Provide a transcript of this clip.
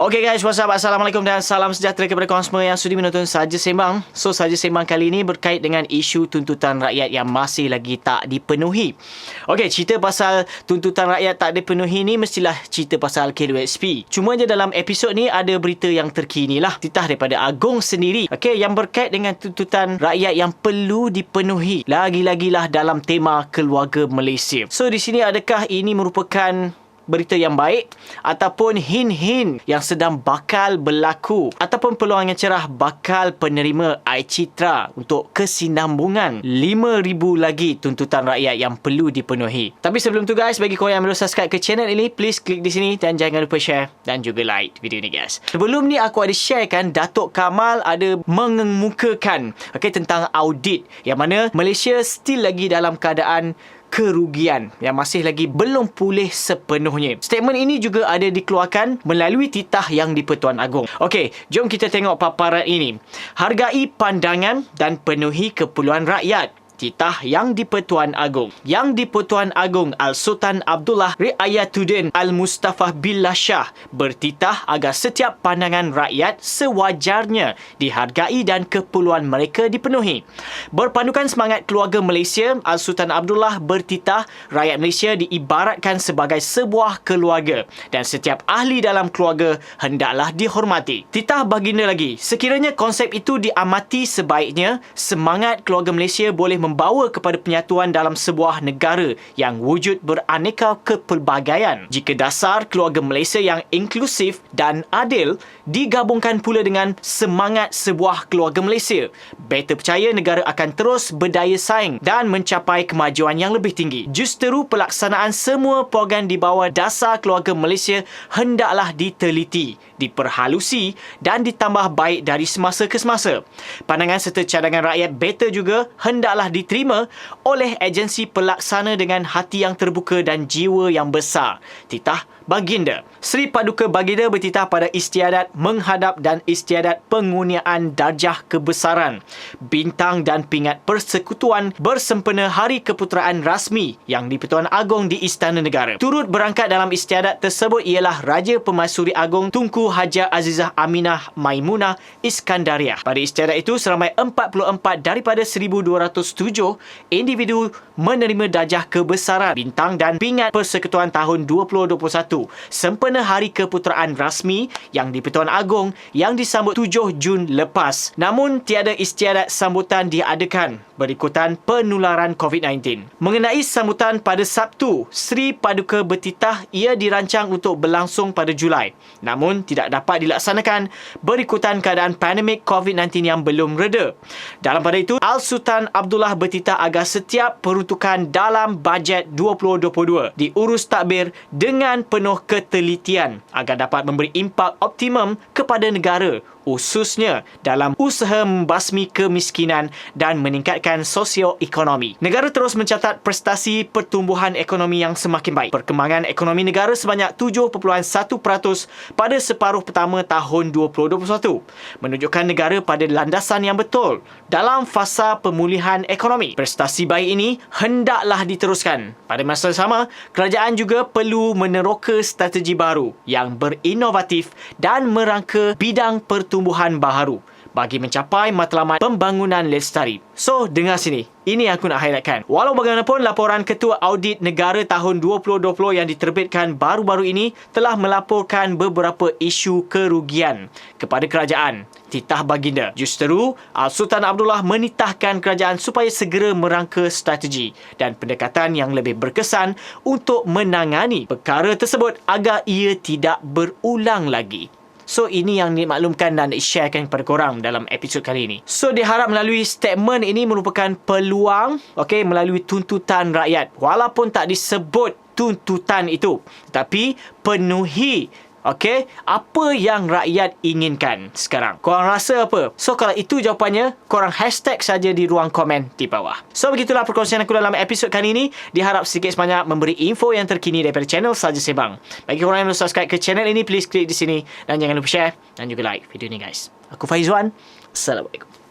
Okay guys, what's up? Assalamualaikum dan salam sejahtera kepada korang semua yang sudi menonton Saja Sembang. So, Saja Sembang kali ini berkait dengan isu tuntutan rakyat yang masih lagi tak dipenuhi. Okay, cerita pasal tuntutan rakyat tak dipenuhi ni mestilah cerita pasal KWSP. Cuma je dalam episod ni ada berita yang terkini lah. Titah daripada Agong sendiri. Okay, yang berkait dengan tuntutan rakyat yang perlu dipenuhi. Lagi-lagilah dalam tema keluarga Malaysia. So, di sini adakah ini merupakan berita yang baik ataupun hin-hin yang sedang bakal berlaku ataupun peluang yang cerah bakal penerima Aicitra untuk kesinambungan 5,000 lagi tuntutan rakyat yang perlu dipenuhi. Tapi sebelum tu guys, bagi korang yang belum subscribe ke channel ini, please klik di sini dan jangan lupa share dan juga like video ni guys. Sebelum ni aku ada sharekan Datuk Kamal ada mengemukakan tentang audit yang mana Malaysia still lagi dalam keadaan kerugian yang masih lagi belum pulih sepenuhnya. Statement ini juga ada dikeluarkan melalui titah yang di-Pertuan Agong. Okey, jom kita tengok paparan ini. Hargai pandangan dan penuhi keperluan rakyat. Titah yang di-Pertuan Agong. Yang di-Pertuan Agong Al-Sultan Abdullah Riayatuddin Al-Mustafa Billah Shah bertitah agar setiap pandangan rakyat sewajarnya dihargai dan keperluan mereka dipenuhi. Berpandukan semangat keluarga Malaysia, Al-Sultan Abdullah bertitah rakyat Malaysia diibaratkan sebagai sebuah keluarga dan setiap ahli dalam keluarga hendaklah dihormati. Titah baginda lagi, sekiranya konsep itu diamati sebaiknya, semangat keluarga Malaysia boleh membawa kepada penyatuan dalam sebuah negara yang wujud beraneka kepelbagaian. Jika dasar keluarga Malaysia yang inklusif dan adil digabungkan pula dengan semangat sebuah keluarga Malaysia, better percaya negara akan terus berdaya saing dan mencapai kemajuan yang lebih tinggi. Justeru pelaksanaan semua program di bawah dasar keluarga Malaysia hendaklah diteliti, diperhalusi dan ditambah baik dari semasa ke semasa. Pandangan serta cadangan rakyat better juga hendaklah diterima oleh agensi pelaksana dengan hati yang terbuka dan jiwa yang besar. Titah Baginda. Sri Paduka Baginda bertitah pada istiadat menghadap dan istiadat pengurniaan darjah kebesaran, bintang dan pingat persekutuan bersempena Hari Keputeraan Rasmi yang di-Pertuan Agong di Istana Negara. Turut berangkat dalam istiadat tersebut ialah Raja Pemaisuri Agong Tunku Haja Azizah Aminah Maimunah Iskandariah. Pada istiadat itu, seramai 44 daripada 1,207 individu menerima darjah kebesaran, bintang dan pingat persekutuan tahun 2021 sempena Hari Keputeraan Rasmi yang di-Pertuan Agong yang disambut 7 Jun lepas. Namun tiada istiadat sambutan diadakan berikutan penularan COVID-19. Mengenai sambutan pada Sabtu, Sri Paduka bertitah ia dirancang untuk berlangsung pada Julai, namun tidak dapat dilaksanakan berikutan keadaan pandemik COVID-19 yang belum reda. Dalam pada itu, Al-Sultan Abdullah bertitah agar setiap peruntukan dalam bajet 2022 diurus tadbir dengan penuh ketelitian agar dapat memberi impak optimum kepada negara, khususnya dalam usaha membasmi kemiskinan dan meningkatkan sosioekonomi. Negara terus mencatat prestasi pertumbuhan ekonomi yang semakin baik. Perkembangan ekonomi negara sebanyak 7.1% pada separuh pertama tahun 2021 menunjukkan negara pada landasan yang betul dalam fasa pemulihan ekonomi. Prestasi baik ini hendaklah diteruskan. Pada masa sama, kerajaan juga perlu meneroka strategi baru yang berinovatif dan merangka bidang pertumbuhan baharu bagi mencapai matlamat pembangunan lestari. So, dengar sini. Ini yang aku nak highlightkan. Walau bagaimanapun, laporan Ketua Audit Negara tahun 2020 yang diterbitkan baru-baru ini telah melaporkan beberapa isu kerugian kepada kerajaan. Titah Baginda. Justeru, Al-Sultan Abdullah menitahkan kerajaan supaya segera merangka strategi dan pendekatan yang lebih berkesan untuk menangani perkara tersebut agar ia tidak berulang lagi. So, ini yang dimaklumkan dan di-sharekan kepada korang dalam episod kali ini. So, diharap melalui statement ini merupakan peluang, melalui tuntutan rakyat. Walaupun tak disebut tuntutan itu, tapi penuhi apa yang rakyat inginkan sekarang. Korang rasa apa? So, kalau itu jawapannya, korang hashtag saja di ruang komen di bawah. So, begitulah perkongsian aku dalam episod kali ini. Diharap sedikit sebanyak memberi info yang terkini daripada channel Saja Sembang. Bagi korang yang belum subscribe ke channel ini, please klik di sini dan jangan lupa share dan juga like video ni guys. Aku Faizwan. Assalamualaikum.